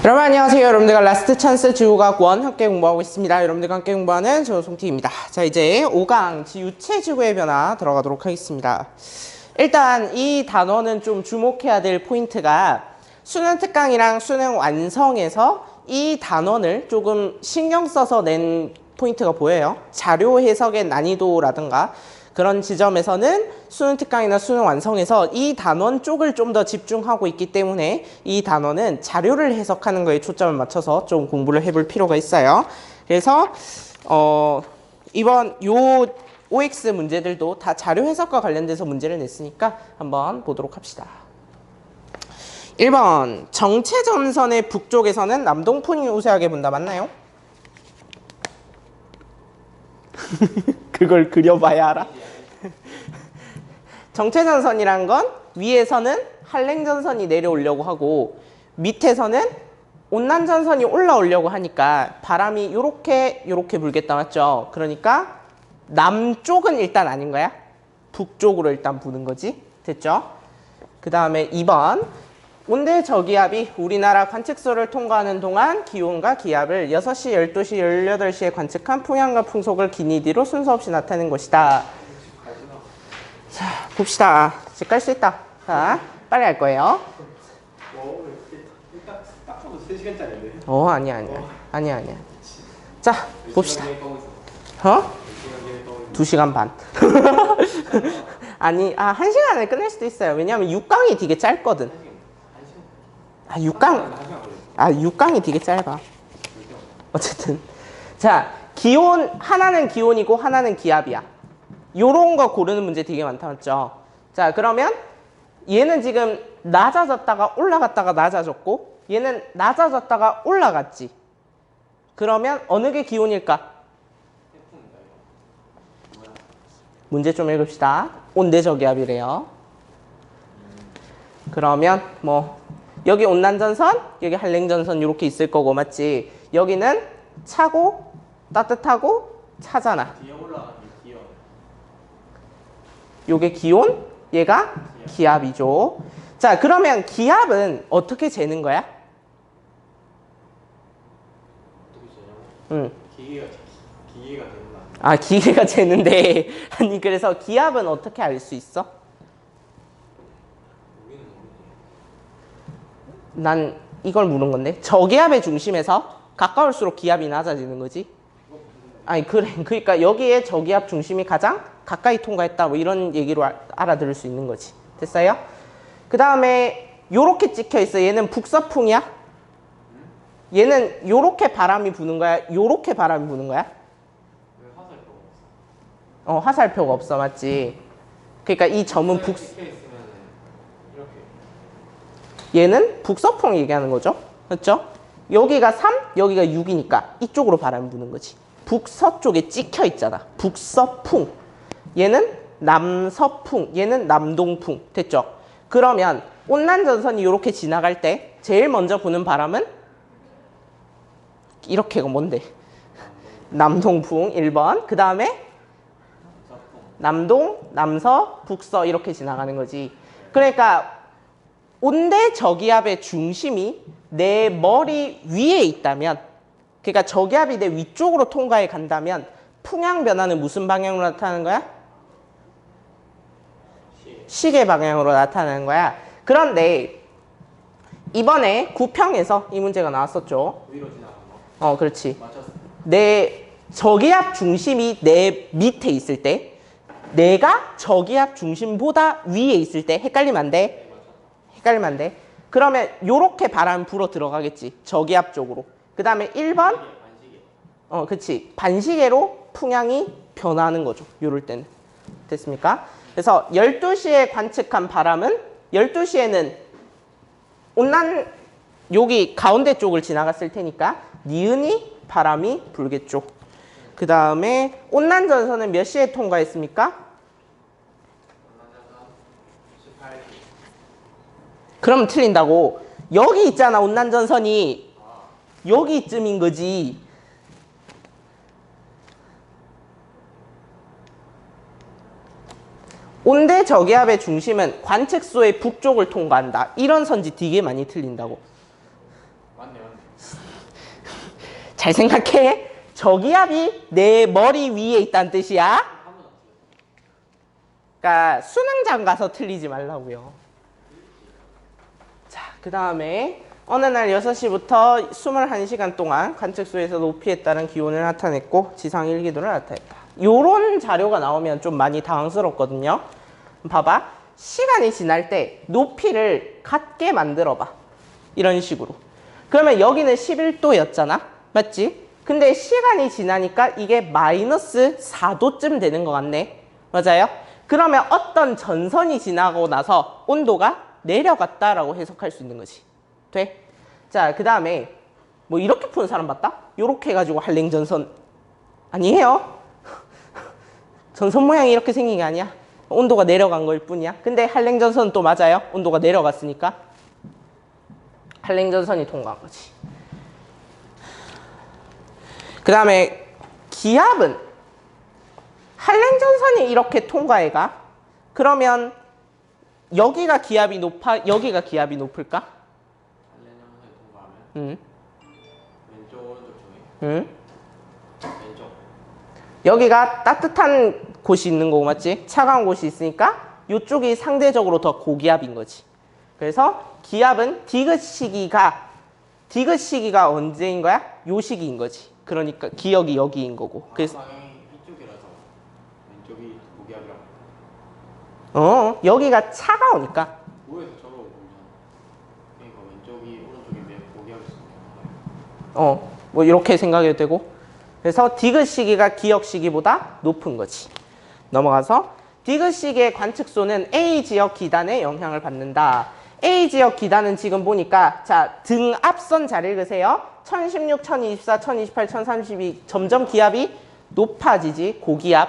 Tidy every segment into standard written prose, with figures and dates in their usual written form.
여러분 안녕하세요. 여러분들과 라스트 찬스 지구과학원 함께 공부하고 있습니다. 여러분들과 함께 공부하는 저 송티입니다. 자, 이제 5강 유체 지구의 변화 들어가도록 하겠습니다. 일단 이 단어는 좀 주목해야 될 포인트가 수능 특강이랑 수능 완성에서 이 단원을 조금 신경 써서 낸 포인트가 보여요. 자료 해석의 난이도라든가 그런 지점에서는 수능 특강이나 수능 완성에서 이 단원 쪽을 좀 더 집중하고 있기 때문에 이 단원은 자료를 해석하는 거에 초점을 맞춰서 좀 공부를 해볼 필요가 있어요. 그래서 이번 요 OX 문제들도 다 자료 해석과 관련돼서 문제를 냈으니까 한번 보도록 합시다. 1번 정체전선의 북쪽에서는 남동풍이 우세하게 분다. 맞나요? 그걸 그려봐야 알아? 정체전선이란 건 위에서는 한랭전선이 내려오려고 하고 밑에서는 온난전선이 올라오려고 하니까 바람이 요렇게 불겠다. 맞죠? 그러니까 남쪽은 일단 아닌 거야. 북쪽으로 일단 부는 거지. 됐죠? 그 다음에 2번 온대 저기압이 우리나라 관측소를 통과하는 동안 기온과 기압을 6시, 12시, 18시에 관측한 풍향과 풍속을 기니 뒤로 순서 없이 나타내는 것이다. 자, 봅시다. 이제 깔 수 있다. 자, 빨리 할 거예요. 딱 봐도 3시간짜리인데. 아니야. 자, 봅시다. 2시간 반. 아니, 1시간 안에 끝낼 수도 있어요. 왜냐면 6강이 되게 짧거든. 6강이 되게 짧아. 어쨌든. 자, 기온, 하나는 기온이고 하나는 기압이야. 요런 거 고르는 문제 되게 많다. 맞죠? 자, 그러면 얘는 지금 낮아졌다가 올라갔다가 낮아졌고 얘는 낮아졌다가 올라갔지. 그러면 어느 게 기온일까? 문제 좀 읽읍시다. 온대저기압이래요. 그러면 뭐 여기 온난전선, 여기 한랭전선 이렇게 있을 거고 맞지? 여기는 차고 따뜻하고 차잖아. 뒤에 올라가는 게 기온. 요게 기온, 얘가 기압이죠. 자, 그러면 기압은 어떻게 재는 거야? 어떻게 재냐고? 기계가 된다. 기계가 재는데 아니 그래서 기압은 어떻게 알 수 있어? 우리는 모르지. 난 이걸 물은 건데 저기압의 중심에서 가까울수록 기압이 낮아지는 거지. 그러니까 여기에 저기압 중심이 가장 가까이 통과했다 뭐 이런 얘기로 알아들을 수 있는 거지. 됐어요? 그 다음에 요렇게 찍혀 있어. 얘는 북서풍이야? 얘는 요렇게 바람이 부는 거야? 요렇게 바람이 부는 거야? 왜 화살표가 없어? 화살표가 없어. 맞지? 그러니까 이 점은 얘는 북서풍 얘기하는 거죠. 그렇죠? 여기가 3, 여기가 6이니까 이쪽으로 바람이 부는 거지. 북서쪽에 찍혀 있잖아. 북서풍. 얘는 남서풍. 얘는 남동풍. 됐죠? 그러면 온난전선이 이렇게 지나갈 때 제일 먼저 부는 바람은 이렇게가 뭔데? 남동풍 1번. 그 다음에 남동, 남서, 북서 이렇게 지나가는 거지. 그러니까 온대 저기압의 중심이 내 머리 위에 있다면, 그러니까 저기압이 내 위쪽으로 통과해 간다면 풍향 변화는 무슨 방향으로 나타나는 거야? 시계 방향으로 나타나는 거야. 그런데 이번에 구평에서 이 문제가 나왔었죠. 위로 지나가는 거. 그렇지. 맞췄어. 내 저기압 중심이 내 밑에 있을 때 내가 저기압 중심보다 위에 있을 때 헷갈리면 안 돼. 그러면 요렇게 바람 불어 들어가겠지. 저기압 쪽으로. 그 다음에 1번 반시계. 그치. 반시계로 풍향이 변하는 거죠. 요럴 때는. 됐습니까? 그래서 12시에 관측한 바람은 12시에는 여기 가운데 쪽을 지나갔을 테니까 니은이 바람이 불겠죠. 그 다음에 온난전선은 몇 시에 통과했습니까? 18시. 그러면 틀린다고. 여기 있잖아. 온난전선이 여기쯤인 거지. 온대 저기압의 중심은 관측소의 북쪽을 통과한다. 이런 선지 되게 많이 틀린다고. 맞네. 잘 생각해. 저기압이 내 머리 위에 있다는 뜻이야. 그러니까 수능장 가서 틀리지 말라고요. 자, 그 다음에 어느 날 6시부터 21시간 동안 관측소에서 높이에 따른 기온을 나타냈고 지상 일기도를 나타냈다. 요런 자료가 나오면 좀 많이 당황스럽거든요. 봐봐. 시간이 지날 때 높이를 같게 만들어봐. 이런 식으로. 그러면 여기는 11도였잖아. 맞지? 근데 시간이 지나니까 이게 마이너스 4도쯤 되는 것 같네. 맞아요? 그러면 어떤 전선이 지나고 나서 온도가 내려갔다라고 해석할 수 있는 거지. 돼? 자, 그 다음에 뭐 이렇게 푸는 사람 봤다? 요렇게 해가지고 한랭전선 아니에요. 전선 모양이 이렇게 생긴 게 아니야. 온도가 내려간 걸 뿐이야. 근데 한랭전선은 또 맞아요. 온도가 내려갔으니까 한랭전선이 통과한 거지. 그 다음에 기압은 한랭전선이 이렇게 통과해가. 그러면 여기가 기압이 높아, 여기가 기압이 높을까? 한랭전선이 통과하면 응. 왼쪽 오른쪽 중에 응. 왼쪽. 여기가 따뜻한 곳이 있는 거고 맞지? 차가운 곳이 있으니까 이쪽이 상대적으로 더 고기압인 거지. 그래서 기압은 디귿 시기가 언제인 거야? 요 시기인 거지. 그러니까 기역이 여기인 거고. 그래서 방향이 이쪽이라서 왼쪽이 고기압이라고. 여기가 차가우니까. 위에서 저거 보면 그러니까 왼쪽이 오른쪽이 내 고기압이 있으면 뭐 이렇게 생각해도 되고. 그래서 디귿 시기가 기역 시기보다 높은 거지. 넘어가서 디귿 시기의 관측소는 A 지역 기단에 영향을 받는다. A 지역 기단은 지금 보니까 자, 등 앞선 잘 읽으세요. 1016, 1024, 1028, 1032 점점 기압이 높아지지. 고기압.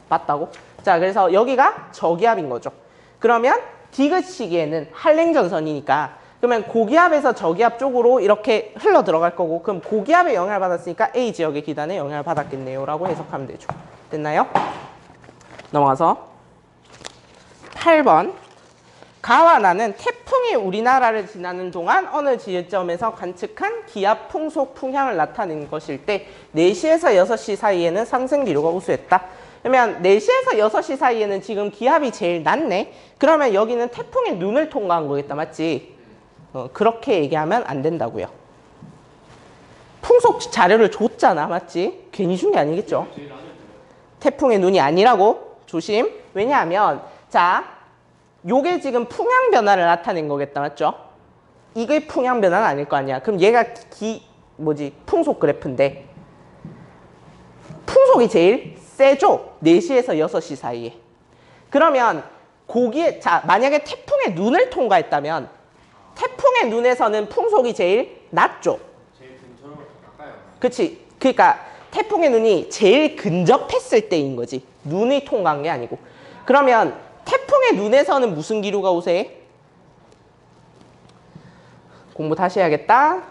맞다고? 자, 그래서 여기가 저기압인 거죠. 그러면 디귿 시기에는 한랭전선이니까 그러면 고기압에서 저기압 쪽으로 이렇게 흘러 들어갈 거고 그럼 고기압에 영향을 받았으니까 A 지역의 기단에 영향을 받았겠네요 라고 해석하면 되죠. 됐나요? 넘어가서 8번. 가와 나는 태풍이 우리나라를 지나는 동안 어느 지점에서 관측한 기압, 풍속, 풍향을 나타낸 것일 때 4시에서 6시 사이에는 상승 기류가 우수했다. 그러면 4시에서 6시 사이에는 지금 기압이 제일 낮네. 그러면 여기는 태풍의 눈을 통과한 거겠다. 맞지? 그렇게 얘기하면 안 된다고요. 풍속 자료를 줬잖아. 맞지? 괜히 준 게 아니겠죠. 태풍의 눈이 아니라고 조심. 왜냐하면 자 요게 지금 풍향 변화를 나타낸 거겠다. 맞죠? 이게 풍향 변화는 아닐 거 아니야. 그럼 얘가 풍속 그래프인데 풍속이 제일 세죠? 4시에서 6시 사이에. 그러면 자 만약에 태풍의 눈을 통과했다면 태풍의 눈에서는 풍속이 제일 낮죠? 제일 근처로 가까요. 그치? 그러니까 태풍의 눈이 제일 근접했을 때인 거지. 눈이 통과한 게 아니고. 그러면 태풍의 눈에서는 무슨 기류가 우세해? 공부 다시 해야겠다.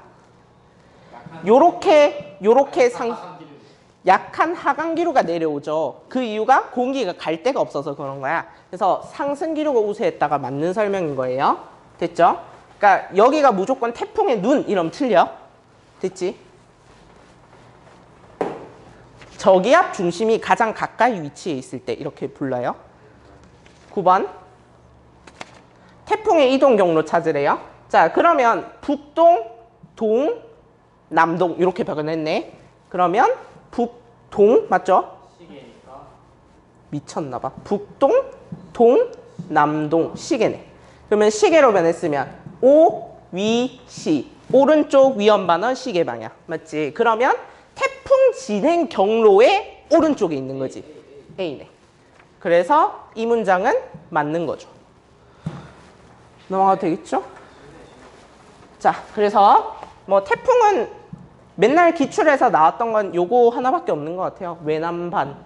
요렇게 약한 하강 기류가 내려오죠. 그 이유가 공기가 갈 데가 없어서 그런 거야. 그래서 상승 기류가 우세했다가 맞는 설명인 거예요. 됐죠? 그러니까 여기가 무조건 태풍의 눈 이러면 틀려. 됐지? 저기압 중심이 가장 가까이 위치해 있을 때 이렇게 불러요. 9번. 태풍의 이동 경로 찾으래요. 자, 그러면 북동, 동, 남동 이렇게 표현했네. 그러면 북동 맞죠? 시계니까 미쳤나 봐. 북동, 동, 남동 시계네. 그러면 시계로 변했으면 오, 위, 시. 오른쪽 위험 반원 시계 방향. 맞지? 그러면 태풍 진행 경로의 오른쪽에 있는 거지. A네. 그래서 이 문장은 맞는 거죠. 넘어가도 되겠죠? 자, 그래서 뭐 태풍은 맨날 기출에서 나왔던 건 요거 하나밖에 없는 것 같아요. 외남반.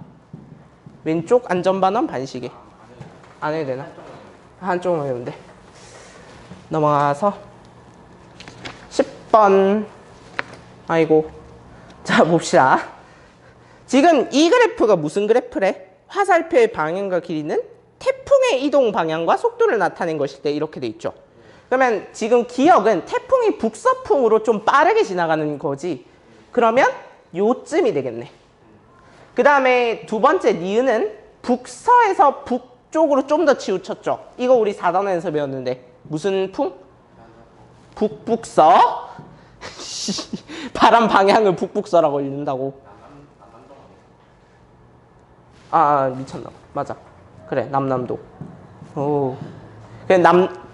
왼쪽 안전반원 반시계. 안 해도 되나? 한쪽만 해면 돼. 넘어가서 10번. 아이고. 자, 봅시다. 지금 이 그래프가 무슨 그래프래? 화살표의 방향과 길이는 태풍의 이동 방향과 속도를 나타낸 것일 때 이렇게 돼 있죠. 그러면 지금 기역은 태풍이 북서풍으로 좀 빠르게 지나가는 거지. 그러면 요쯤이 되겠네. 그 다음에 두 번째 니은은 북서에서 북쪽으로 좀 더 치우쳤죠. 이거 우리 4단원에서 배웠는데 무슨 풍? 북북서. 바람 방향을 북북서라고 읽는다고. 미쳤나. 맞아. 그래, 남남도. 오.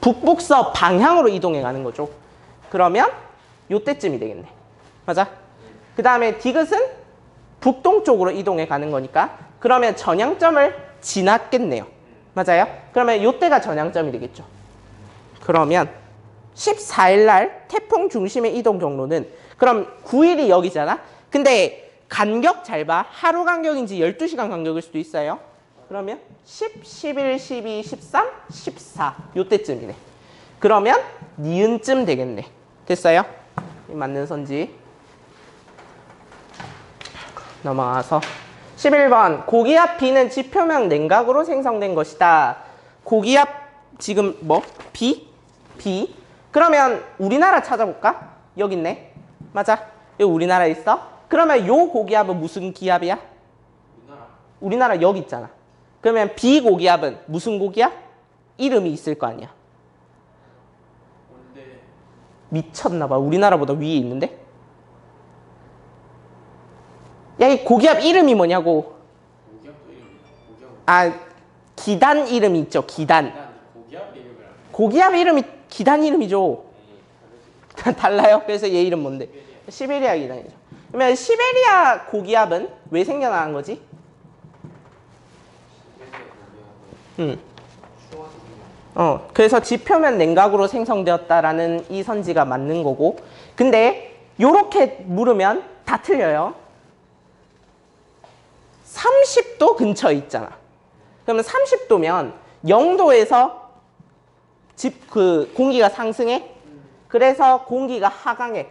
북북서 방향으로 이동해 가는 거죠. 그러면 요때쯤이 되겠네. 맞아? 그 다음에 디귿은 북동쪽으로 이동해 가는 거니까 그러면 전향점을 지났겠네요. 맞아요? 그러면 요때가 전향점이 되겠죠. 그러면 14일 날 태풍 중심의 이동 경로는 그럼 9일이 여기잖아. 근데 간격 잘 봐. 하루 간격인지 12시간 간격일 수도 있어요. 그러면 10, 11, 12, 13, 14 요때쯤이네. 그러면 니은쯤 되겠네. 됐어요? 맞는 선지. 넘어가서 11번 고기압 B는 지표면 냉각으로 생성된 것이다. 고기압 지금 뭐? B? B? 그러면 우리나라 찾아볼까? 여기 있네. 맞아. 여기 우리나라에 있어. 그러면 요 고기압은 무슨 기압이야? 우리나라 여기 있잖아. 그러면 B 고기압은 무슨 고기압? 이름이 있을 거 아니야. 미쳤나봐. 우리나라보다 위에 있는데? 야, 이 고기압 이름이 뭐냐고. 기단 이름이 있죠. 기단. 고기압 이름이 기단 이름이죠. 달라요? 그래서 얘 이름 뭔데? 시베리아 기단이죠. 그러면 시베리아 고기압은 왜 생겨나는 거지? 그래서 지표면 냉각으로 생성되었다라는 이 선지가 맞는 거고. 근데 요렇게 물으면 다 틀려요. 30도 근처에 있잖아. 그러면 30도면 0도에서 공기가 상승해. 그래서 공기가 하강해.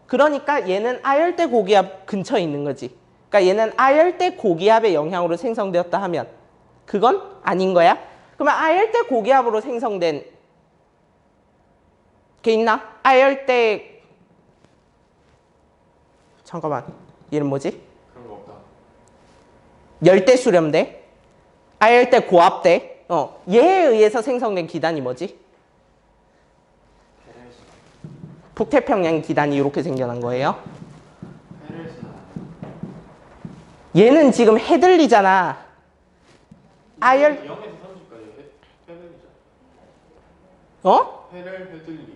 그러니까 얘는 아열대 고기압 근처에 있는 거지. 그러니까 얘는 아열대 고기압의 영향으로 생성되었다 하면 그건 아닌 거야. 그러면 아열대 고기압으로 생성된 게 있나? 아열대 잠깐만. 얘는 뭐지? 그런 거 없다. 열대 수렴대, 아열대 고압대. 얘에 의해서 생성된 기단이 뭐지? 북태평양 기단이 이렇게 생겨난 거예요. 얘는 지금 해들리잖아. 아열 0에서 30까지 해들리죠. 해들리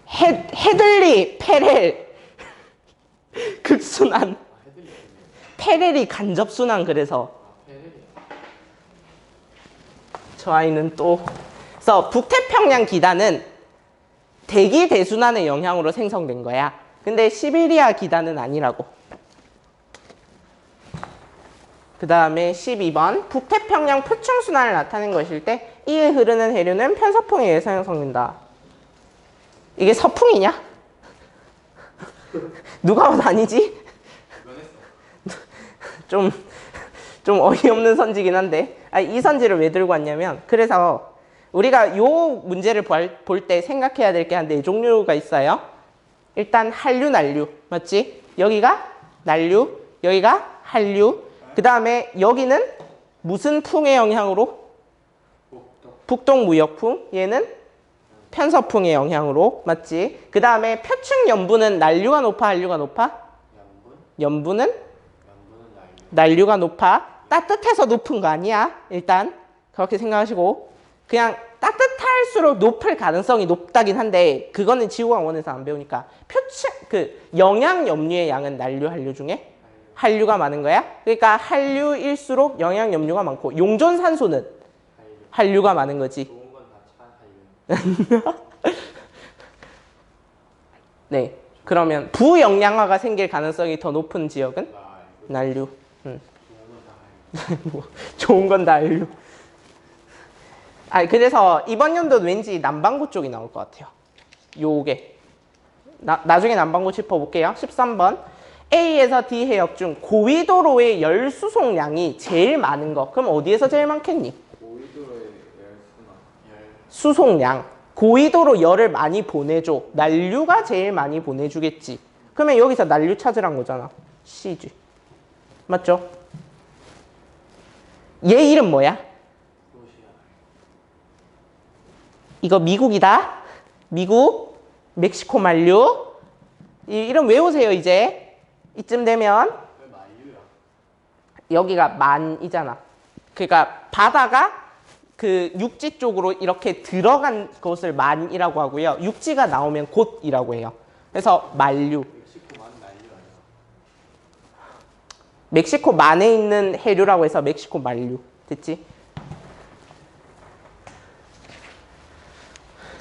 극순환. 해들리 페렐 극순환. 페렐이 간접순환. 그래서 저 아이는 또 그래서 북태평양 기단은 대기 대순환의 영향으로 생성된 거야. 근데 시베리아 기단은 아니라고. 그 다음에 12번 북태평양 표층순환을 나타낸 것일 때 이에 흐르는 해류는 편서풍에 의해서 형성된다. 이게 서풍이냐? 누가 봐도 아니지? 좀 어이없는 선지긴 한데 이 선지를 왜 들고 왔냐면 그래서 우리가 요 문제를 볼 때 생각해야 될 게 한 4종류가 있어요. 일단 한류, 난류. 맞지? 여기가 난류, 여기가 한류. 그 다음에 여기는 무슨 풍의 영향으로? 북동무역풍. 얘는 편서풍의 영향으로. 맞지? 그 다음에 표층 연분은 난류가 높아, 한류가 높아? 연분은? 난류가 높아. 따뜻해서 높은 거 아니야. 일단 그렇게 생각하시고 그냥 따뜻할수록 높을 가능성이 높다긴 한데 그거는 지구광원에서 안 배우니까 표층 영양 염류의 양은 난류, 한류 중에 한류가 많은 거야. 그러니까 한류일수록 영양 염류가 많고 용존 산소는 한류가 많은 거지. 네. 그러면 부영양화가 생길 가능성이 더 높은 지역은 난류. 좋은 건 다 한류. 그래서 이번 연도는 왠지 남반구 쪽이 나올 것 같아요. 요게. 나중에 남반구 짚어볼게요. 13번. A에서 D 해역 중 고위도로의 열 수송량이 제일 많은 거. 그럼 어디에서 제일 많겠니? 고위도로의 수송량. 고緯도로 열을 많이 보내줘. 난류가 제일 많이 보내주겠지. 그러면 여기서 난류 찾으란 거잖아. C지. 맞죠? 얘 이름 뭐야? 이거 미국이다. 미국, 멕시코 만류. 이 이름 외우세요 이제. 이쯤 되면 왜 만류야? 여기가 만이잖아. 그러니까 바다가 그 육지 쪽으로 이렇게 들어간 것을 만이라고 하고요. 육지가 나오면 곧이라고 해요. 그래서 만류. 멕시코 만 만류 아니야? 멕시코 만에 있는 해류라고 해서 멕시코 만류. 됐지?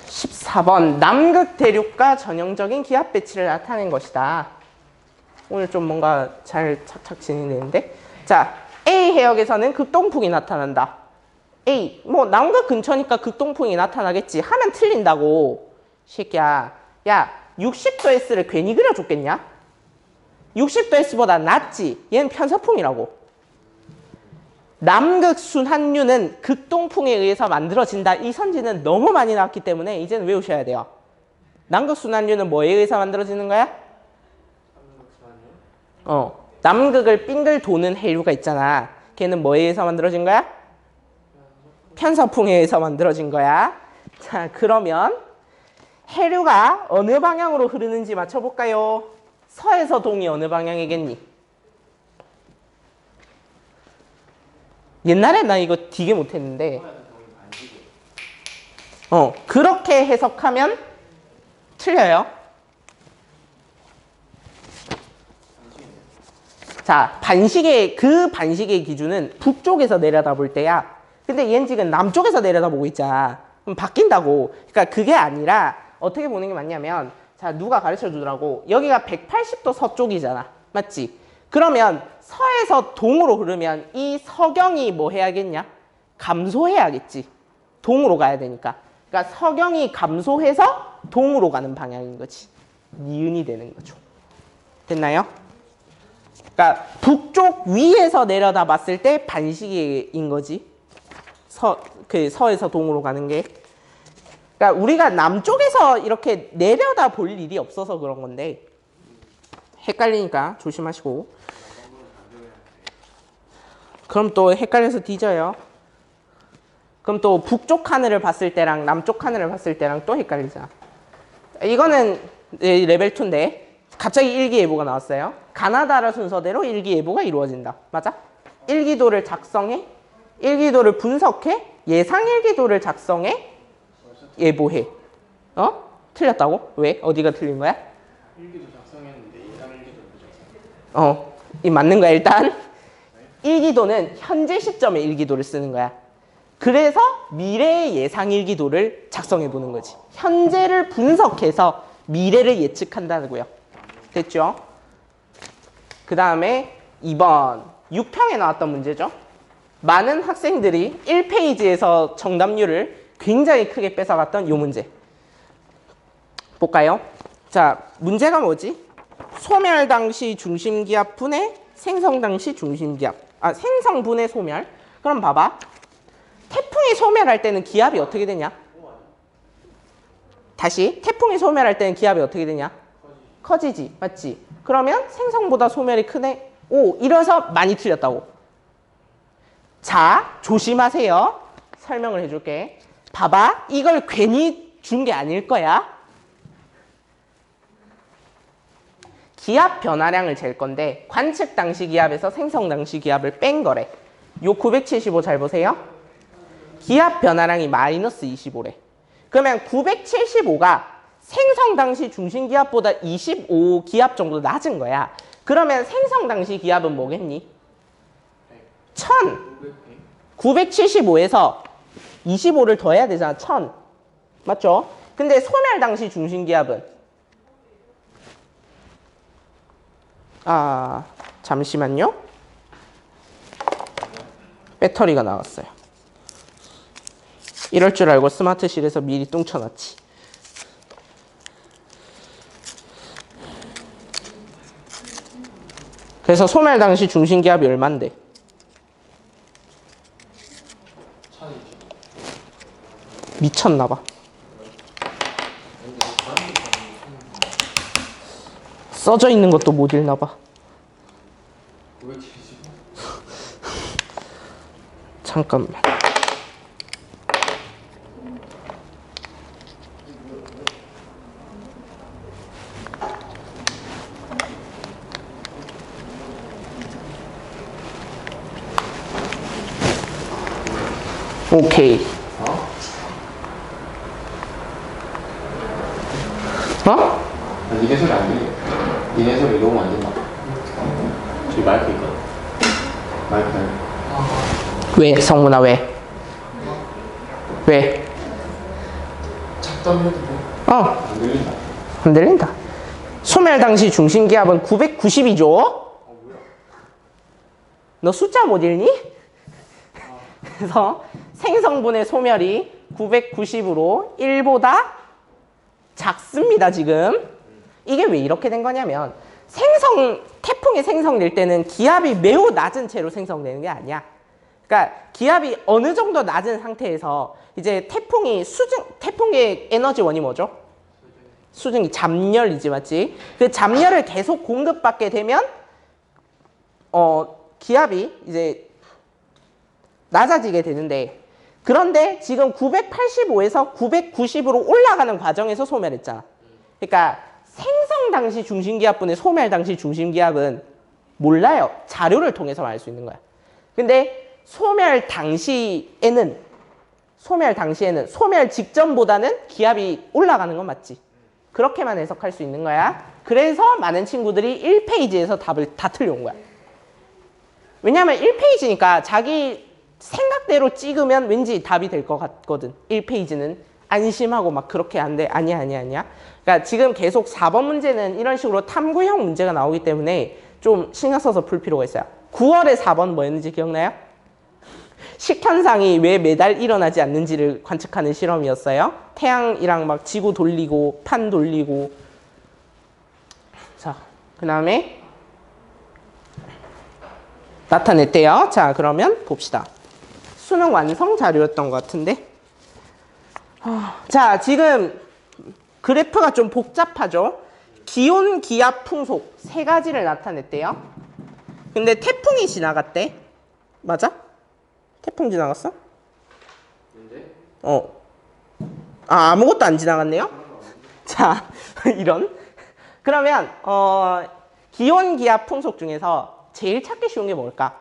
14번 남극 대륙과 전형적인 기압 배치를 나타낸 것이다. 오늘 좀 뭔가 잘 착착 진행되는데. 자, A 해역에서는 극동풍이 나타난다. A, 뭐 남극 근처니까 극동풍이 나타나겠지 하면 틀린다고. 새끼야, 야 60도 S를 괜히 그려줬겠냐? 60도 S보다 낫지. 얘는 편서풍이라고. 남극 순환류는 극동풍에 의해서 만들어진다. 이 선지는 너무 많이 나왔기 때문에 이제는 외우셔야 돼요. 남극 순환류는 뭐에 의해서 만들어지는 거야? 남극을 빙글 도는 해류가 있잖아. 걔는 뭐에 의해서 만들어진 거야? 편서풍에 의해서 만들어진 거야. 자, 그러면 해류가 어느 방향으로 흐르는지 맞춰볼까요? 서에서 동이 어느 방향이겠니? 옛날에 나 이거 되게 못했는데 그렇게 해석하면 틀려요. 자, 그 반시계의 기준은 북쪽에서 내려다볼 때야. 근데 얘는 지금 남쪽에서 내려다보고 있잖아. 그럼 바뀐다고. 그러니까 그게 아니라 어떻게 보는 게 맞냐면, 자, 누가 가르쳐 주더라고. 여기가 180도 서쪽이잖아. 맞지? 그러면 서에서 동으로 흐르면 이 서경이 뭐 해야겠냐? 감소해야겠지. 동으로 가야 되니까. 그러니까 서경이 감소해서 동으로 가는 방향인 거지. 니은이 되는 거죠. 됐나요? 그러니까 북쪽 위에서 내려다 봤을 때 반시계인 거지. 서에서 동으로 가는 게. 그러니까 우리가 남쪽에서 이렇게 내려다 볼 일이 없어서 그런 건데 헷갈리니까 조심하시고. 그럼 또 헷갈려서 뒤져요. 그럼 또 북쪽 하늘을 봤을 때랑 남쪽 하늘을 봤을 때랑 또 헷갈리잖아. 이거는 레벨 2인데 갑자기 일기예보가 나왔어요. 가나다라 순서대로 일기예보가 이루어진다. 맞아? 일기도를 작성해, 일기도를 분석해, 예상 일기도를 작성해, 예보해. 틀렸다고? 왜? 어디가 틀린 거야? 일기도 작성했는데 예상 일기도 작성. 이 맞는 거야 일단. 일기도는 현재 시점의 일기도를 쓰는 거야. 그래서 미래의 예상 일기도를 작성해 보는 거지. 현재를 분석해서 미래를 예측한다고요. 됐죠? 그 다음에 2번 6평에 나왔던 문제죠. 많은 학생들이 1페이지에서 정답률을 굉장히 크게 뺏어갔던 이 문제 볼까요? 자, 문제가 뭐지? 소멸 당시 중심기압 분의 생성 당시 중심기압. 생성 분의 소멸. 그럼 봐봐. 태풍이 소멸할 때는 기압이 어떻게 되냐? 다시 태풍이 소멸할 때는 기압이 어떻게 되냐? 커지지. 맞지? 그러면 생성보다 소멸이 크네. 오, 이래서 많이 틀렸다고. 자, 조심하세요. 설명을 해줄게. 봐봐. 이걸 괜히 준 게 아닐 거야. 기압 변화량을 잴 건데 관측 당시 기압에서 생성 당시 기압을 뺀 거래. 요 975 잘 보세요. 기압 변화량이 마이너스 25래. 그러면 975가 생성 당시 중심 기압보다 25 기압 정도 낮은 거야. 그러면 생성 당시 기압은 뭐겠니? 1000. 975에서 25를 더해야 되잖아. 1000. 맞죠? 근데 소멸 당시 중심 기압은 잠시만요. 배터리가 나갔어요. 이럴 줄 알고 스마트실에서 미리 뚱쳐놨지. 그래서 소멸 당시 중심 기압이 얼만데? 1000이죠. 미쳤나봐. 써져 있는 것도 못 읽나 봐. 970. 잠깐만. 오케이. 어? 니네 소리 안 들려. 니네 소리 너무 안 된다. 저기 마이크 있거든. 마이크 달려. 왜? 성문아 왜? 왜? 잡담해도 돼? 안 들린다. 안 들린다. 소멸 당시 중심기압은 990이죠? 뭐야? 너 숫자 못 읽니? 그래서 생성분의 소멸이 990으로 1보다 작습니다, 지금. 이게 왜 이렇게 된 거냐면 태풍이 생성될 때는 기압이 매우 낮은 채로 생성되는 게 아니야. 그러니까 기압이 어느 정도 낮은 상태에서 이제 태풍의 에너지원이 뭐죠? 수증기, 잡열이지, 맞지? 그 잡열을 계속 공급받게 되면 기압이 이제 낮아지게 되는데, 그런데 지금 985에서 990으로 올라가는 과정에서 소멸했잖아. 그러니까 생성 당시 중심기압분의 소멸 당시 중심기압은 몰라요. 자료를 통해서만 알 수 있는 거야. 근데 소멸 당시에는 소멸 직전보다는 기압이 올라가는 건 맞지. 그렇게만 해석할 수 있는 거야. 그래서 많은 친구들이 1페이지에서 답을 다 틀려온 거야. 왜냐하면 1페이지니까 자기 생각대로 찍으면 왠지 답이 될 것 같거든. 1페이지는 안심하고 막 그렇게 안 돼. 아니야. 그러니까 지금 계속 4번 문제는 이런 식으로 탐구형 문제가 나오기 때문에 좀 신경 써서 풀 필요가 있어요. 9월에 4번 뭐였는지 기억나요? 식현상이 왜 매달 일어나지 않는지를 관측하는 실험이었어요. 태양이랑 막 지구 돌리고 판 돌리고. 자, 그 다음에 나타냈대요. 자, 그러면 봅시다. 수능 완성 자료였던 것 같은데. 자, 지금 그래프가 좀 복잡하죠. 기온, 기압, 풍속 세 가지를 나타냈대요. 근데 태풍이 지나갔대. 맞아? 태풍 지나갔어? 근데? 아무것도 안 지나갔네요? 자, 이런. 그러면 기온, 기압, 풍속 중에서 제일 찾기 쉬운 게 뭘까?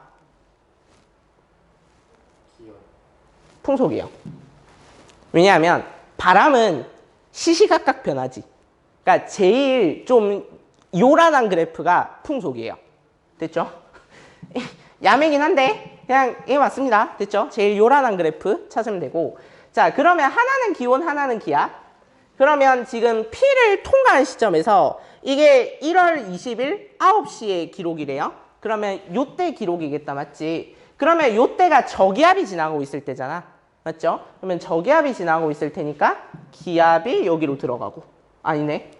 기억. 풍속이요. 왜냐하면 바람은 시시각각 변하지. 그러니까 제일 좀 요란한 그래프가 풍속이에요. 됐죠? 야매긴 한데 그냥 이게 맞습니다. 됐죠? 제일 요란한 그래프 찾으면 되고. 자, 그러면 하나는 기온, 하나는 기압. 그러면 지금 P를 통과한 시점에서 이게 1월 20일 9시에 기록이래요. 그러면 요때 기록이겠다, 맞지? 그러면 요때가 저기압이 지나고 있을 때잖아. 맞죠? 그러면 저기압이 지나고 있을 테니까 기압이 여기로 들어가고. 아니네.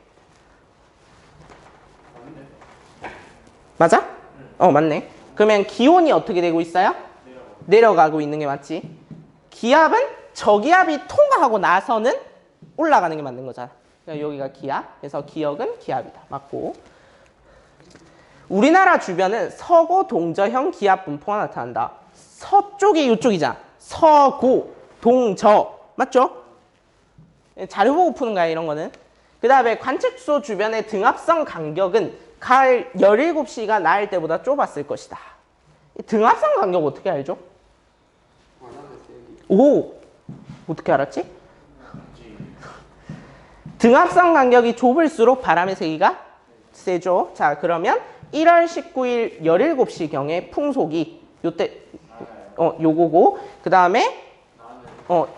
맞아? 맞네. 그러면 기온이 어떻게 되고 있어요? 내려가고 있는 게 맞지? 기압은 저기압이 통과하고 나서는 올라가는 게 맞는 거잖아. 그러니까 여기가 기압, 그래서 기역은 기압이다. 맞고. 우리나라 주변은 서고 동저형 기압 분포가 나타난다. 서쪽이 이쪽이잖아. 서고, 동저. 맞죠? 자료 보고 푸는 거야, 이런 거는. 그 다음에 관측소 주변의 등압성 간격은 가을 17시가 나을 때보다 좁았을 것이다. 등압성 간격 어떻게 알죠? 오! 어떻게 알았지? 등압성 간격이 좁을수록 바람의 세기가 세죠. 자, 그러면 1월 19일 17시경에 풍속이 요때 요거고, 그 다음에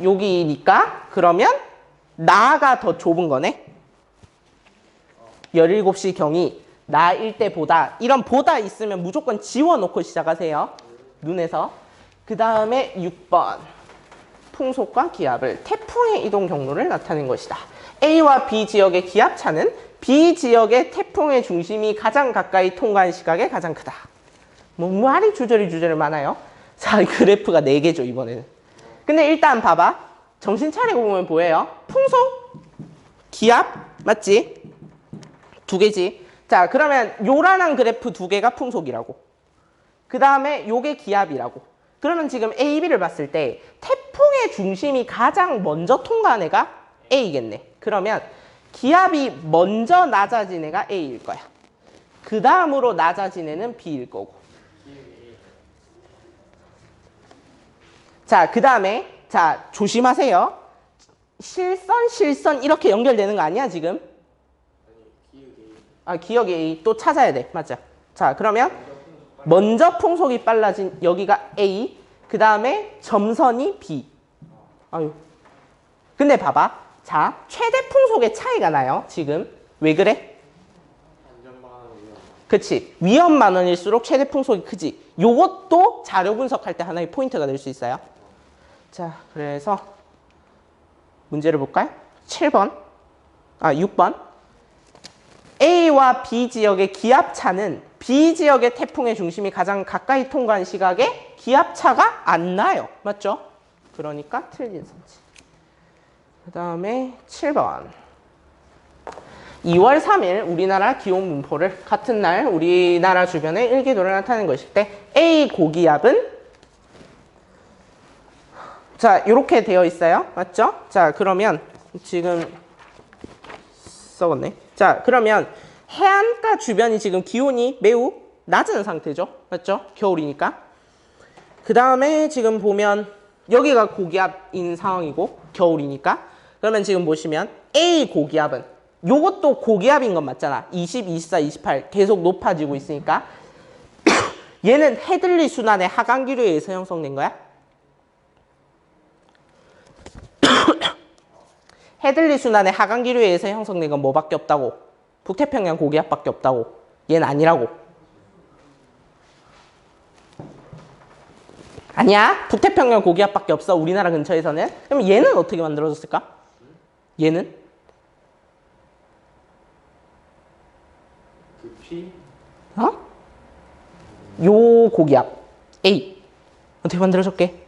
여기니까 그러면 나가 더 좁은 거네. 17시경이 나일 때보다, 이런 보다 있으면 무조건 지워놓고 시작하세요. 눈에서. 그 다음에 6번. 풍속과 기압을 태풍의 이동 경로를 나타낸 것이다. A와 B 지역의 기압 차는 B 지역의 태풍의 중심이 가장 가까이 통과한 시각에 가장 크다. 뭐 말이 주저리 많아요. 자, 그래프가 4개죠, 이번에는. 근데 일단 봐봐. 정신 차리고 보면 뭐예요? 풍속, 기압, 맞지? 2개지. 자, 그러면 요란한 그래프 두 개가 풍속이라고. 그 다음에 요게 기압이라고. 그러면 지금 A, B를 봤을 때 태풍의 중심이 가장 먼저 통과한 애가 A겠네. 그러면 기압이 먼저 낮아진 애가 A일 거야. 그 다음으로 낮아진 애는 B일 거고. 자, 그 다음에 자, 조심하세요. 실선 이렇게 연결되는 거 아니야, 지금? 아, 기억이 A 또 찾아야 돼. 맞죠? 자, 그러면 먼저 풍속이 빨라진 여기가 A, 그 다음에 점선이 B. 아유. 근데 봐봐. 자, 최대 풍속의 차이가 나요, 지금. 왜 그래? 그치. 위험만 원일수록 최대 풍속이 크지. 요것도 자료 분석할 때 하나의 포인트가 될 수 있어요. 자, 그래서 문제를 볼까요? 7번. 아, 6번. A와 B 지역의 기압차는 B 지역의 태풍의 중심이 가장 가까이 통과한 시각에 기압차가 안 나요. 맞죠? 그러니까 틀린 선지. 그 다음에 7번. 2월 3일 우리나라 기온 분포를 같은 날 우리나라 주변에 일기도를 나타내는 것일 때 A 고기압은 자, 이렇게 되어 있어요. 맞죠? 자, 그러면 지금 썩었네. 자, 그러면 해안가 주변이 지금 기온이 매우 낮은 상태죠. 맞죠? 겨울이니까. 그 다음에 지금 보면 여기가 고기압인 상황이고 겨울이니까. 그러면 지금 보시면 A 고기압은 요것도 고기압인 건 맞잖아. 20, 24, 28 계속 높아지고 있으니까. 얘는 헤들리 순환의 하강기류에 의해서 형성된 거야. 헤들리 순환의 하강기류에 의해서 형성된 건 뭐밖에 없다고? 북태평양 고기압밖에 없다고. 얘는 아니라고. 아니야. 북태평양 고기압밖에 없어. 우리나라 근처에서는. 그럼 얘는 어떻게 만들어졌을까? 얘는? 그 P? 어? 요 고기압. A. 어떻게 만들어졌게?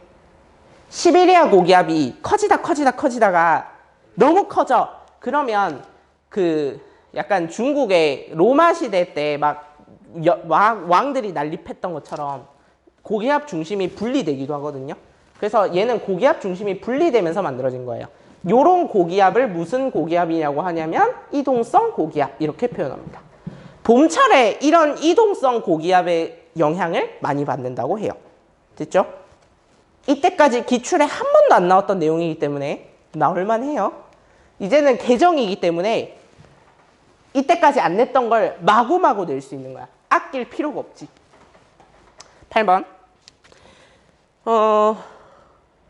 시베리아 고기압이 커지다가 너무 커져. 그러면 그 약간 중국의 로마 시대 때 막 왕들이 난립했던 것처럼 고기압 중심이 분리되기도 하거든요. 그래서 얘는 고기압 중심이 분리되면서 만들어진 거예요. 요런 고기압을 무슨 고기압이냐고 하냐면 이동성 고기압 이렇게 표현합니다. 봄철에 이런 이동성 고기압의 영향을 많이 받는다고 해요. 됐죠? 이때까지 기출에 한 번도 안 나왔던 내용이기 때문에 나올만 해요. 이제는 개정이기 때문에 이때까지 안 냈던 걸 마구마구 낼 수 있는 거야. 아낄 필요가 없지. 8번.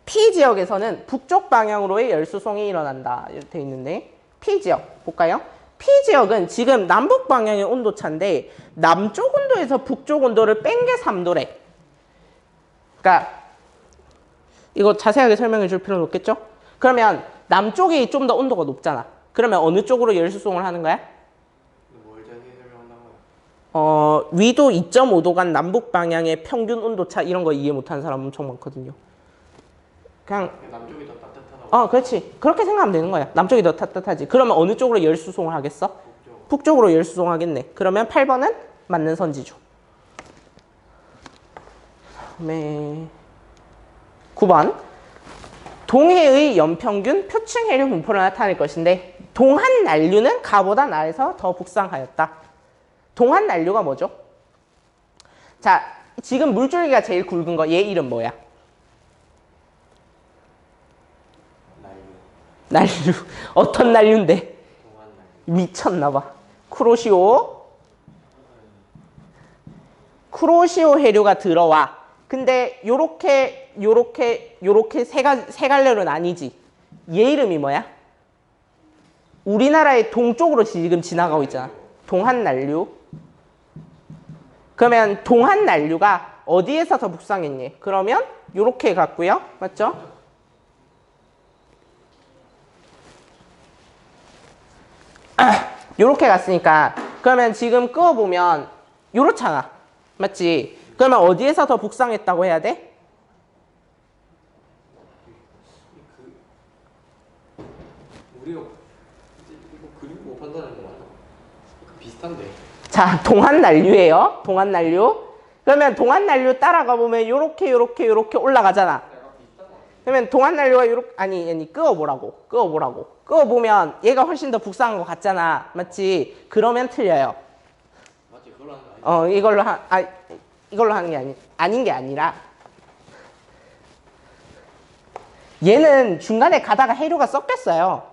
P지역에서는 북쪽 방향으로의 열수송이 일어난다. 이렇게 돼 있는데 P지역 볼까요? P지역은 지금 남북 방향의 온도차인데 남쪽 온도에서 북쪽 온도를 뺀 게 3도래. 그러니까 이거 자세하게 설명해 줄 필요는 없겠죠? 그러면 남쪽이 좀 더 온도가 높잖아. 그러면 어느 쪽으로 열수송을 하는 거야? 뭘 자세히 설명한다는 거야? 위도 2.5도 간 남북 방향의 평균 온도차 이런 거 이해 못하는 사람 엄청 많거든요. 그냥 남쪽이 더 따뜻하다고. 그렇지. 그렇게 생각하면 되는 거야. 남쪽이 더 따뜻하지. 그러면 어느 쪽으로 열수송을 하겠어? 북쪽으로 열수송 하겠네. 그러면 8번은 맞는 선지죠. 네. 9번. 동해의 연평균 표층 해류 분포를 나타낼 것인데 동한 난류는 가보다 나에서 더 북상하였다. 동한 난류가 뭐죠? 자, 지금 물줄기가 제일 굵은 거 얘 이름 뭐야? 난류. 어떤 난류인데? 미쳤나 봐. 쿠로시오 해류가 들어와. 근데 요렇게 세 갈래로 나뉘지. 얘 이름이 뭐야? 우리나라의 동쪽으로 지금 지나가고 있잖아. 동한난류. 그러면 동한난류가 어디에서 더 북상했니? 그러면 요렇게 갔고요. 맞죠? 요렇게 갔으니까 그러면 지금 끄어보면 요렇잖아. 맞지? 그러면 어디에서 더 북상했다고 해야 돼? 우리가 이거 그림 못 판단하는 거 맞아? 비슷한데. 자, 동안난류예요. 동안난류. 그러면 동안난류 따라가 보면 요렇게 올라가잖아. 그러면 동안난류가 요렇게 아니 끄어보라고. 끄어보면 얘가 훨씬 더 북상한 것 같잖아. 맞지? 그러면 틀려요. 맞지? 그걸로 하는 거 아니야? 이걸로 하는 게 아닌 게 아니라 얘는 중간에 가다가 해류가 섞였어요.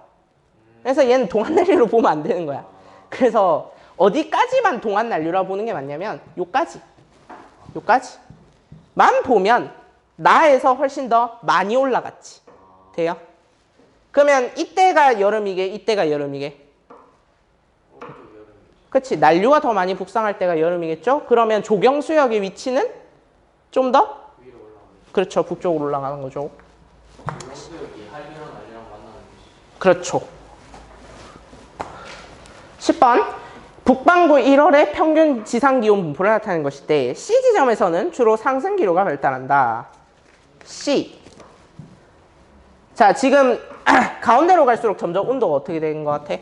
그래서 얘는 동안난류로 보면 안 되는 거야. 그래서 어디까지만 동안난류라고 보는 게 맞냐면 요까지만 보면 나에서 훨씬 더 많이 올라갔지. 돼요? 그러면 이때가 여름이게 이때가 여름이게. 그치? 난류가 더 많이 북상할 때가 여름이겠죠? 그러면 조경수역의 위치는 좀 더? 위로 올라가는 그렇죠. 북쪽으로 올라가는 거죠. 조경수역이 한류랑 난류랑 만나는 곳이. 그렇죠. 10번. 북반구 1월의 평균 지상기온 분포를 나타내는 것인데 C 지점에서는 주로 상승 기류가 발달한다. C. 자, 지금 가운데로 갈수록 점점 온도가 어떻게 되는 것 같아?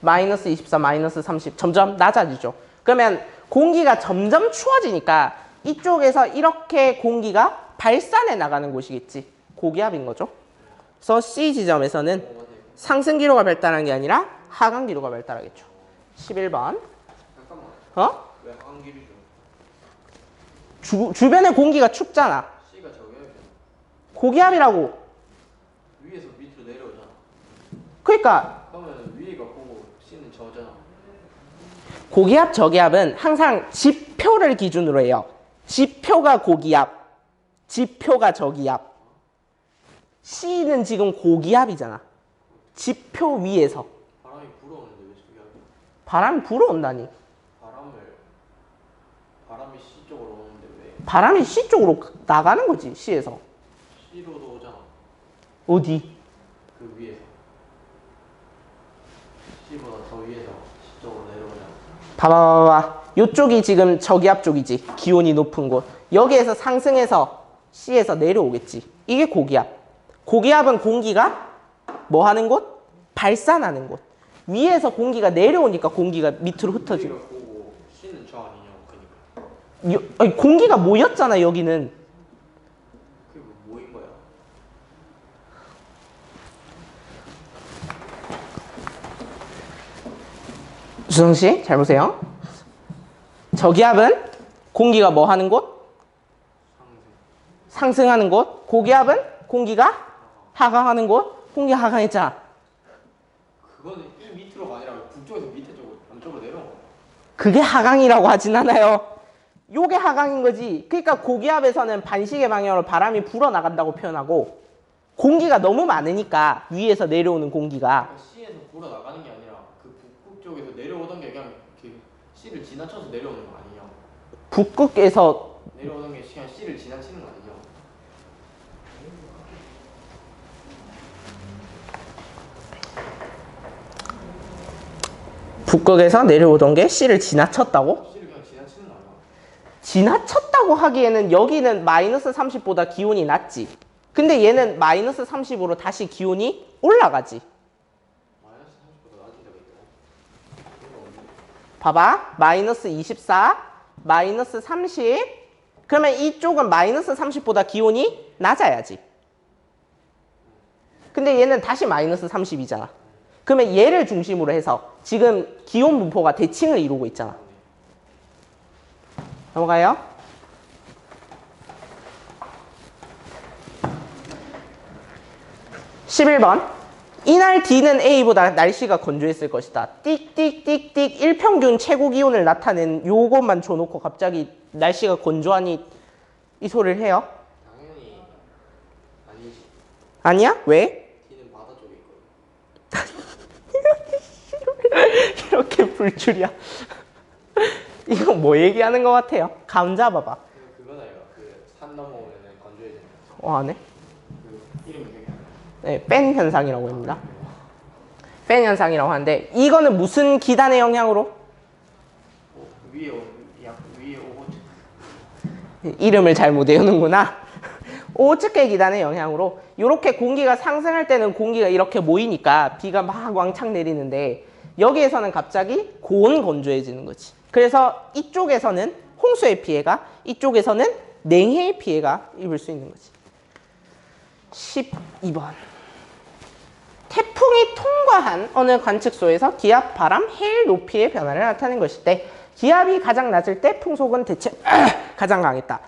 마이너스 24, 마이너스 30 점점 낮아지죠. 그러면 공기가 점점 추워지니까 이쪽에서 이렇게 공기가 발산해 나가는 곳이겠지. 고기압인 거죠. 그래서 C 지점에서는 상승 기류가 발달하는 게 아니라 하강 기류가 발달하겠죠. 11번. 잠깐만. 어? 왜 한기류죠? 주변에 공기가 춥잖아. C가 저기야. 고기압이라고. 위에서 밑으로 내려오잖아. 그러니까 그러면 위에가 고고 C는 저잖아. 고기압, 저기압은 항상 지표를 기준으로 해요. 지표가 고기압, 지표가 저기압. C는 지금 고기압이잖아. 지표 위에서. 바람이 불어오는데 왜 저기 하냐? 바람이 불어온다니. 바람이 C 쪽으로 오는데 왜 바람이 C 쪽으로 나가는 거지, C에서. C로도 오잖아. 어디? 그 위에서. C보다 더 위에서 C 쪽으로 내려오잖아. 봐봐. 요쪽이 지금 저기압 쪽이지. 기온이 높은 곳. 여기에서 상승해서 C에서 내려오겠지. 이게 고기압. 고기압은 공기가 뭐 하는 곳? 발산하는 곳. 위에서 공기가 내려오니까 공기가 밑으로 흩어지고. 위가 고고 C는 저 아니냐고. 그니까. 아니, 공기가 모였잖아, 여기는. 그게 뭐인 거야? 주성씨, 잘 보세요. 저기압은 공기가 뭐 하는 곳? 상승하는 곳. 고기압은 공기가 하강하는 곳. 공기 하강했잖아. 그거는 이 밑으로가 아니라 북쪽에서 밑에 쪽으로 남쪽으로 내려온 거야. 그게 하강이라고 하진 않아요. 요게 하강인 거지. 그러니까 고기압에서는 반시계 방향으로 바람이 불어나간다고 표현하고 공기가 너무 많으니까 위에서 내려오는 공기가 그러니까 C에서 불어 나가는 게 아니라 그 북극 쪽에서 내려오던 게 그냥 이렇게 C를 지나쳐서 내려오는 거 아니냐? 북극에서 내려오는 게 그냥 C를 지나치는 거 아니냐? 북극에서 내려오던 게 C를 지나쳤다고? C를 그냥 지나치는 거 아니야? 지나쳤다고 하기에는 여기는 마이너스 30보다 기온이 낮지. 근데 얘는 마이너스 30으로 다시 기온이 올라가지. 마이너스 30보다 낮은 데가 있다고? 봐봐. 마이너스 24, 마이너스 30. 그러면 이쪽은 마이너스 30보다 기온이 낮아야지. 근데 얘는 다시 마이너스 30이잖아. 그러면 얘를 중심으로 해서 지금 기온 분포가 대칭을 이루고 있잖아. 넘어가요. 11번. 이날 D는 A보다 날씨가 건조했을 것이다. 띡띡띡띡 일평균 최고 기온을 나타낸 요것만 줘놓고 갑자기 날씨가 건조하니 이 소리를 해요? 당연히 아니지. 아니야? 왜? D는 바다 쪽에 있거든. 이렇게 불줄이야. 이거 뭐 얘기하는 것 같아요? 감 잡아봐. 그건 아니야. 그 산 넘어오면 건조해지는 안 해? 그 이름이 기억이 안 나. 네, 팬 현상이라고 합니다. 팬 현상이라고 하는데 이거는 무슨 기단의 영향으로? 위에 오고 이름을 잘못 외우는구나. 오츠케 기단의 영향으로 이렇게 공기가 상승할 때는 공기가 이렇게 모이니까 비가 막 왕창 내리는데 여기에서는 갑자기 고온 건조해지는 거지. 그래서 이쪽에서는 홍수의 피해가, 이쪽에서는 냉해의 피해가 입을 수 있는 거지. 12번. 태풍이 통과한 어느 관측소에서 기압, 바람, 해일 높이의 변화를 나타낸 것일 때 기압이 가장 낮을 때 풍속은 대체 가장 강했다.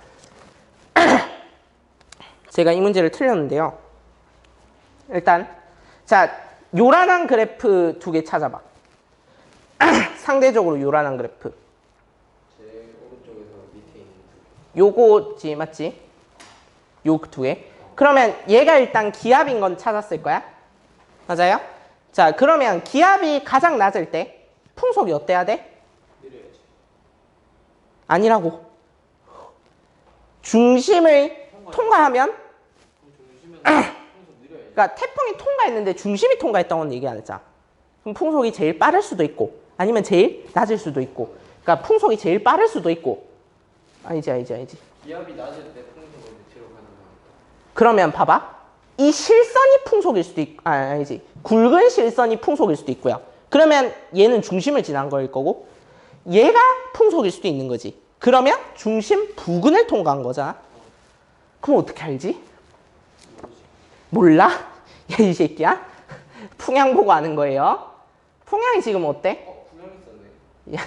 제가 이 문제를 틀렸는데요. 일단 자, 요란한 그래프 2개 찾아봐. 상대적으로 요란한 그래프. 제 오른쪽에서 밑에 있는 요거지, 맞지? 요 2개. 그러면 얘가 일단 기압인 건 찾았을 거야. 맞아요? 자, 그러면 기압이 가장 낮을 때 풍속이 어때야 돼? 내려야지. 아니라고. 중심을 통과하면 중심은 풍속 느려야지. 그러니까 태풍이 통과했는데 중심이 통과했다고는 얘기 안 했잖아. 그럼 풍속이 제일 빠를 수도 있고 아니면 제일 낮을 수도 있고, 그러니까 풍속이 제일 빠를 수도 있고. 아니지. 기압이 낮을 때 풍속은 밑으로 가는 거니까. 그러면 봐봐. 이 실선이 풍속일 수도 있고, 아니지. 굵은 실선이 풍속일 수도 있고요. 그러면 얘는 중심을 지난 거일 거고, 얘가 풍속일 수도 있는 거지. 그러면 중심 부근을 통과한 거잖아. 그럼 어떻게 알지? 몰라? 야, 이 새끼야. 풍향 보고 아는 거예요. 풍향이 지금 어때? 풍향 있었네. 야,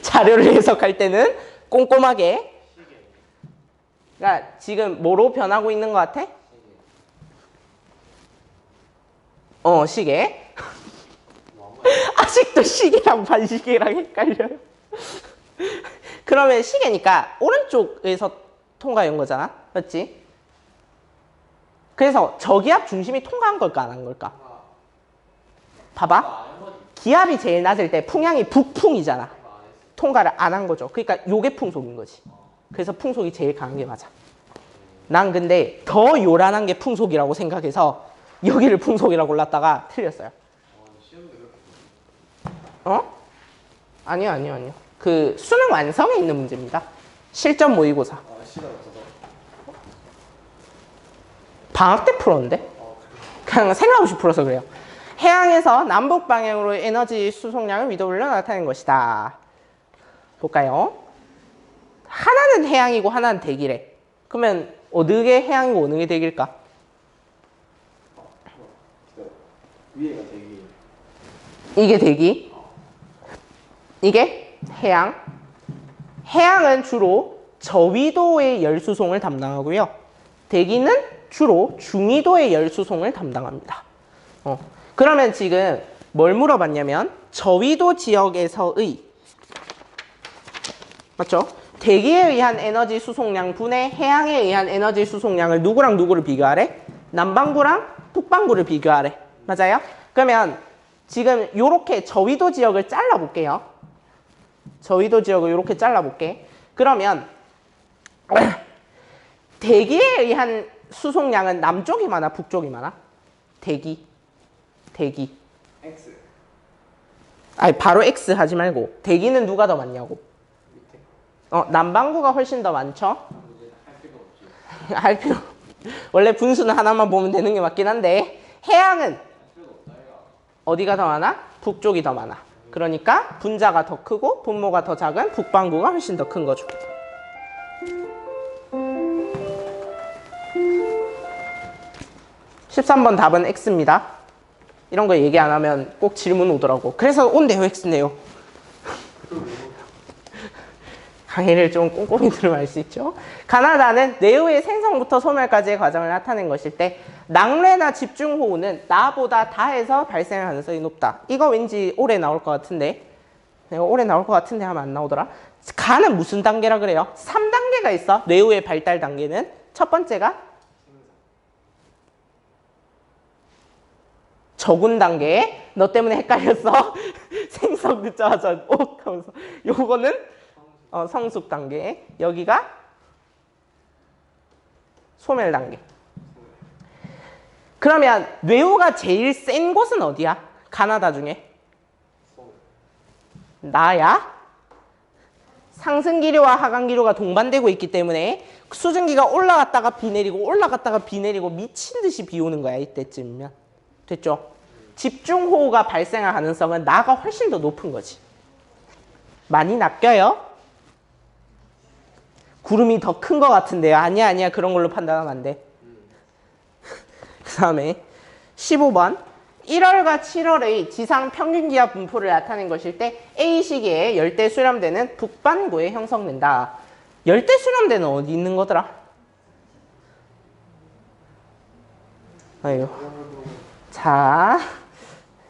자료를 해석할 때는 꼼꼼하게. 그러니까 지금 뭐로 변하고 있는 것 같아? 시계. 아직도 시계랑 반시계랑 헷갈려요. 그러면 시계니까 오른쪽에서 통과한 거잖아. 맞지? 그래서 저기압 중심이 통과한 걸까 안 한 걸까? 봐봐. 기압이 제일 낮을 때 풍향이 북풍이잖아. 통과를 안 한 거죠. 그러니까 요게 풍속인 거지. 그래서 풍속이 제일 강한 게 맞아. 난 근데 더 요란한 게 풍속이라고 생각해서 여기를 풍속이라고 골랐다가 틀렸어요. 아니요. 그 수능 완성에 있는 문제입니다. 실전 모의고사. 방학 때 풀었는데? 그냥 생각 없이 풀어서 그래요. 해양에서 남북 방향으로 에너지 수송량을 위도 올려 나타낸 것이다. 볼까요? 하나는 해양이고 하나는 대기래. 그러면 어느 게 해양이고 어느 게 대기일까? 위에가 대기. 이게 대기. 이게 해양. 해양은 주로 저위도의 열 수송을 담당하고요. 대기는 주로 중위도의 열 수송을 담당합니다. 그러면 지금 뭘 물어봤냐면 저위도 지역에서의, 맞죠? 대기에 의한 에너지 수송량 분의 해양에 의한 에너지 수송량을 누구랑 누구를 비교하래? 남반구랑 북반구를 비교하래. 맞아요? 그러면 지금 이렇게 저위도 지역을 잘라볼게요. 저위도 지역을 이렇게 잘라볼게. 그러면 대기에 의한 수송량은 남쪽이 많아, 북쪽이 많아? 대기. X. 아니, 바로 X 하지 말고 대기는 누가 더 많냐고. 밑에. 남반구가 훨씬 더 많죠? 할 필요 없지. 할 필요. 원래 분수는 하나만 보면 되는 게 맞긴 한데, 해양은 어디가 더 많아? 북쪽이 더 많아. 그러니까 분자가 더 크고 분모가 더 작은 북반구가 훨씬 더 큰 거죠. (13번) 답은 X입니다. 이런 거 얘기 안 하면 꼭 질문 오더라고. 그래서 온대요, X네요. 강의를 좀 꼼꼼히 들으면 알 수 있죠. 가나다는 내후의 생성부터 소멸까지의 과정을 나타낸 것일 때 낙뢰나 집중호우는 나보다 다해서 발생할 가능성이 높다. 이거 왠지 올해 나올 것 같은데, 내가 올해 나올 것 같은데 하면 안 나오더라. 가는 무슨 단계라 그래요? 3단계가 있어. 뇌우의 발달 단계는. 첫 번째가 적은 단계. 너 때문에 헷갈렸어. 생성 듣자마자 하면서. 요거는 성숙 단계. 여기가 소멸 단계. 그러면 뇌우가 제일 센 곳은 어디야? 가나다 중에? 나야? 상승기류와 하강기류가 동반되고 있기 때문에 수증기가 올라갔다가 비 내리고 올라갔다가 비 내리고 미친 듯이 비 오는 거야. 이때쯤이면. 됐죠? 집중호우가 발생할 가능성은 나가 훨씬 더 높은 거지. 많이 낚여요? 구름이 더 큰 것 같은데요. 아니야. 그런 걸로 판단하면 안 돼. 그 다음에 15번. 1월과 7월의 지상 평균 기압 분포를 나타낸 것일 때 A 시기에 열대 수렴대는 북반구에 형성된다. 열대 수렴대는 어디 있는 거더라? 아유. 자,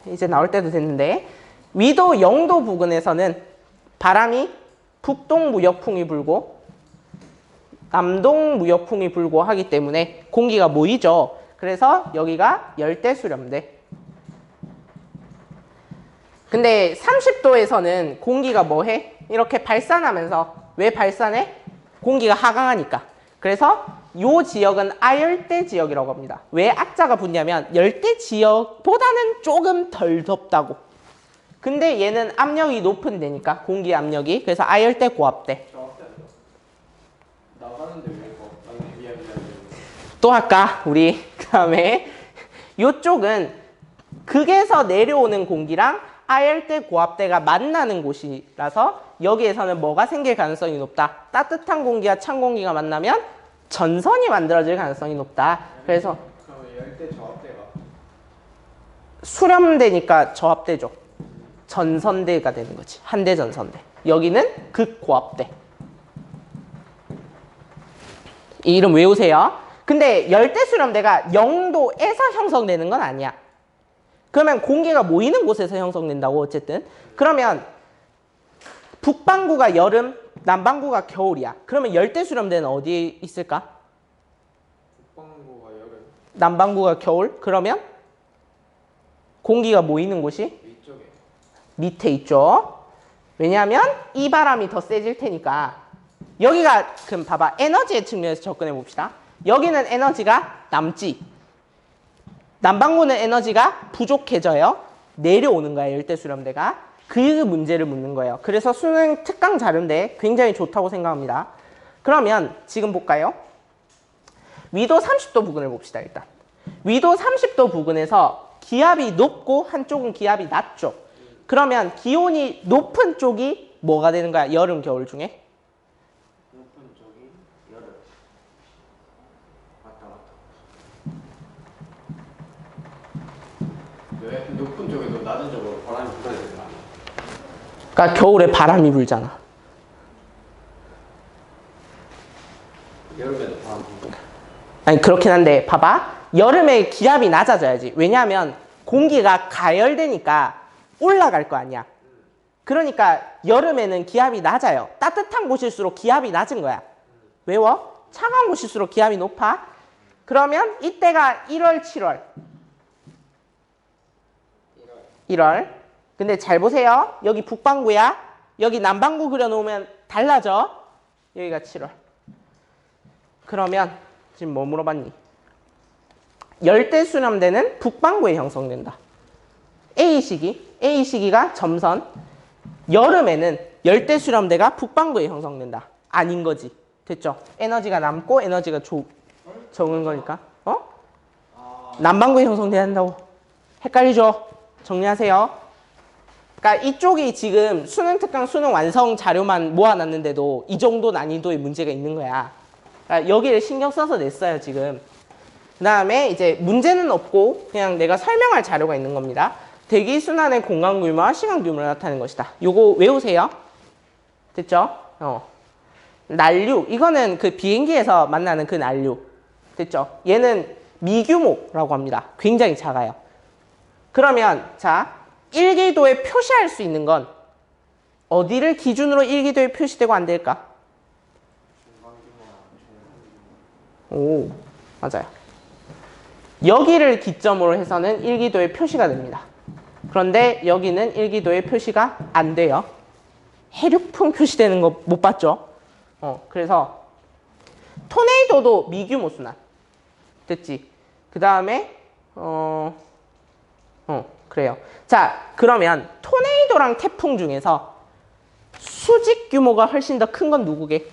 이제 나올 때도 됐는데 위도 0도 부근에서는 바람이 북동 무역풍이 불고 남동 무역풍이 불고 하기 때문에 공기가 모이죠. 그래서 여기가 열대 수렴대. 근데 30도에서는 공기가 뭐해? 이렇게 발산하면서. 왜 발산해? 공기가 하강하니까. 그래서 이 지역은 아열대 지역이라고 합니다. 왜 악자가 붙냐면 열대 지역보다는 조금 덜 덥다고. 근데 얘는 압력이 높은 데니까 공기 압력이. 그래서 아열대 고압대. 나가는데 왜 이거 아니 미안. 또 할까? 우리 그 다음에 이쪽은 극에서 내려오는 공기랑 아열대 고압대가 만나는 곳이라서 여기에서는 뭐가 생길 가능성이 높다. 따뜻한 공기와 찬 공기가 만나면 전선이 만들어질 가능성이 높다. 그래서 그럼 열대 저압대가 수렴대니까 저압대죠. 전선대가 되는 거지. 한대 전선대. 여기는 극고압대. 이 이름 외우세요. 근데 열대 수렴대가 0도에서 형성되는 건 아니야. 그러면 공기가 모이는 곳에서 형성된다고 어쨌든. 그러면 북반구가 여름, 남반구가 겨울이야. 그러면 열대 수렴대는 어디에 있을까? 북방구가 여름 남반구가 겨울? 그러면 공기가 모이는 곳이 위쪽에 밑에 있죠. 왜냐하면 이 바람이 더 세질 테니까. 여기가 그럼 봐봐. 에너지의 측면에서 접근해 봅시다. 여기는 에너지가 남지. 남반구는 에너지가 부족해져요. 내려오는 거야, 열대 수렴대가. 그 문제를 묻는 거예요. 그래서 수능 특강 자료인데 굉장히 좋다고 생각합니다. 그러면 지금 볼까요? 위도 30도 부근을 봅시다, 일단. 위도 30도 부근에서 기압이 높고 한쪽은 기압이 낮죠. 그러면 기온이 높은 쪽이 뭐가 되는 거야? 여름, 겨울 중에? 높은 쪽이 여름. 맞다. 왜 높은 쪽에도 낮은 쪽으로 바람이 불어야 되는 거 아니야? 그러니까 겨울에 바람이 불잖아. 여름에도 바람 불고. 아니 그렇긴 한데 봐봐. 여름에 기압이 낮아져야지. 왜냐하면 공기가 가열되니까 올라갈 거 아니야. 그러니까 여름에는 기압이 낮아요. 따뜻한 곳일수록 기압이 낮은 거야. 외워? 차가운 곳일수록 기압이 높아. 그러면 이때가 1월, 7월. 1월. 근데 잘 보세요. 여기 북반구야. 여기 남반구 그려놓으면 달라져. 여기가 7월. 그러면 지금 뭐 물어봤니? 열대 수렴대는 북반구에 형성된다. A 시기가 점선. 여름에는 열대 수렴대가 북반구에 형성된다. 아닌 거지. 됐죠? 에너지가 남고 에너지가 적은 거니까. 남반구에 형성돼야 한다고. 헷갈리죠? 정리하세요. 그러니까 이쪽이 지금 수능 특강 수능 완성 자료만 모아놨는데도 이 정도 난이도의 문제가 있는 거야. 그러니까 여기를 신경 써서 냈어요, 지금. 그 다음에 이제 문제는 없고 그냥 내가 설명할 자료가 있는 겁니다. 대기 순환의 공간 규모와 시간 규모를 나타내는 것이다. 요거 외우세요. 됐죠? 난류. 이거는 그 비행기에서 만나는 그 난류. 됐죠? 얘는 미규모라고 합니다. 굉장히 작아요. 그러면 자, 일기도에 표시할 수 있는 건 어디를 기준으로 일기도에 표시되고 안 될까? 오, 맞아요. 여기를 기점으로 해서는 일기도에 표시가 됩니다. 그런데 여기는 일기도에 표시가 안 돼요. 해류풍 표시되는 거 못 봤죠? 그래서 토네이도도 미규모 순환. 됐지? 그 다음에 그래요. 자, 그러면 토네이도랑 태풍 중에서 수직 규모가 훨씬 더 큰 건 누구게?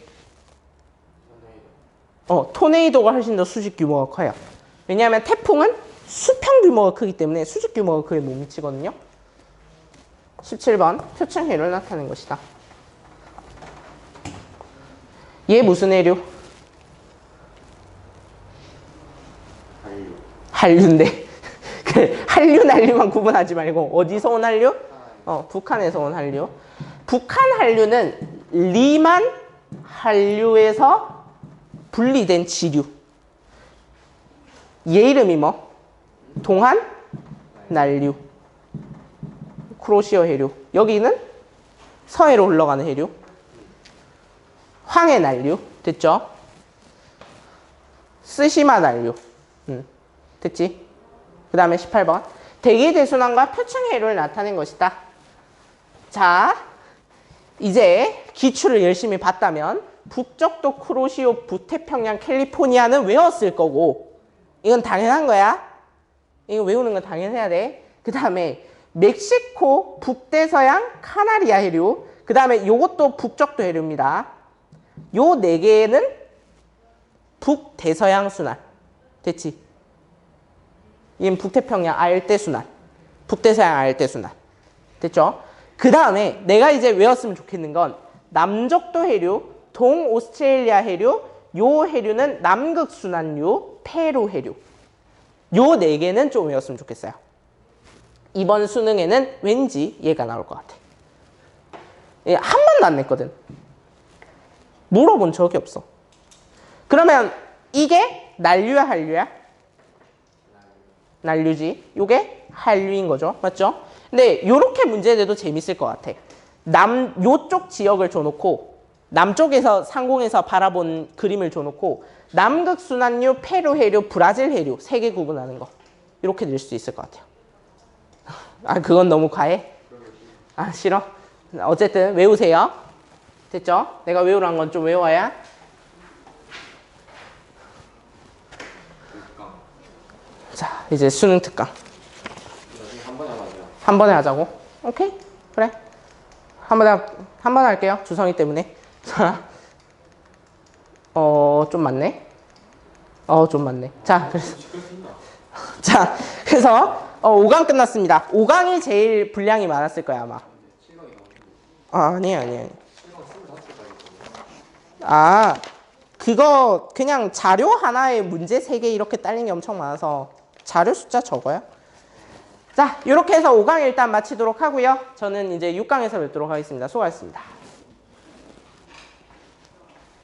토네이도가 훨씬 더 수직 규모가 커요. 왜냐하면 태풍은 수평 규모가 크기 때문에 수직 규모가 크게 못 미치거든요. 17번 표층 해류를 나타낸 것이다. 얘 무슨 해류? 한류인데 그 한류 난류만 구분하지 말고 어디서 온 한류? 북한에서 온 한류. 북한 한류는 리만 한류에서 분리된 지류. 얘 이름이 뭐? 동한 난류. 쿠로시오 해류. 여기는 서해로 흘러가는 해류. 황해 난류. 됐죠? 스시마 난류. 됐지? 그 다음에 18번. 대기대순환과 표층해류를 나타낸 것이다. 자, 이제 기출을 열심히 봤다면 북적도 쿠로시오 북태평양 캘리포니아는 외웠을 거고, 이건 당연한 거야. 이거 외우는 건 당연해야 돼. 그 다음에 멕시코 북대서양 카나리아 해류. 그 다음에 요것도 북적도 해류입니다. 요 네 개는 북대서양 순환. 됐지? 얘는 북태평양 아열대순환. 북대서양 아열대순환. 됐죠? 그 다음에 내가 이제 외웠으면 좋겠는 건 남적도 해류, 동오스트레일리아 해류, 요 해류는 남극순환류, 페루 해류. 요 네 개는 좀 외웠으면 좋겠어요. 이번 수능에는 왠지 얘가 나올 것 같아. 얘 한 번도 안 냈거든. 물어본 적이 없어. 그러면 이게 난류야 한류야? 난류지. 요게 한류인 거죠. 맞죠? 근데 요렇게 문제 내도 재밌을 것 같아. 요쪽 지역을 줘놓고 남쪽에서 상공에서 바라본 그림을 줘놓고 남극순환류, 페루 해류, 브라질 해류 3개 구분하는 거. 이렇게 낼 수 있을 것 같아요. 아, 그건 너무 과해? 아, 싫어? 어쨌든 외우세요. 됐죠? 내가 외우란 건 좀 외워야. 자, 이제 수능 특강. 한 번에 하자고? 오케이? 그래. 한 번 할게요. 주성이 때문에. 자, 좀 많네. 좀 많네. 자, 그래서 5강 끝났습니다. 5강이 제일 분량이 많았을 거야, 아마. 아니. 그거 그냥 자료 하나에 문제 3개 이렇게 딸린 게 엄청 많아서 자료 숫자 적어요. 자, 이렇게 해서 5강 일단 마치도록 하고요. 저는 이제 6강에서 뵙도록 하겠습니다. 수고하셨습니다.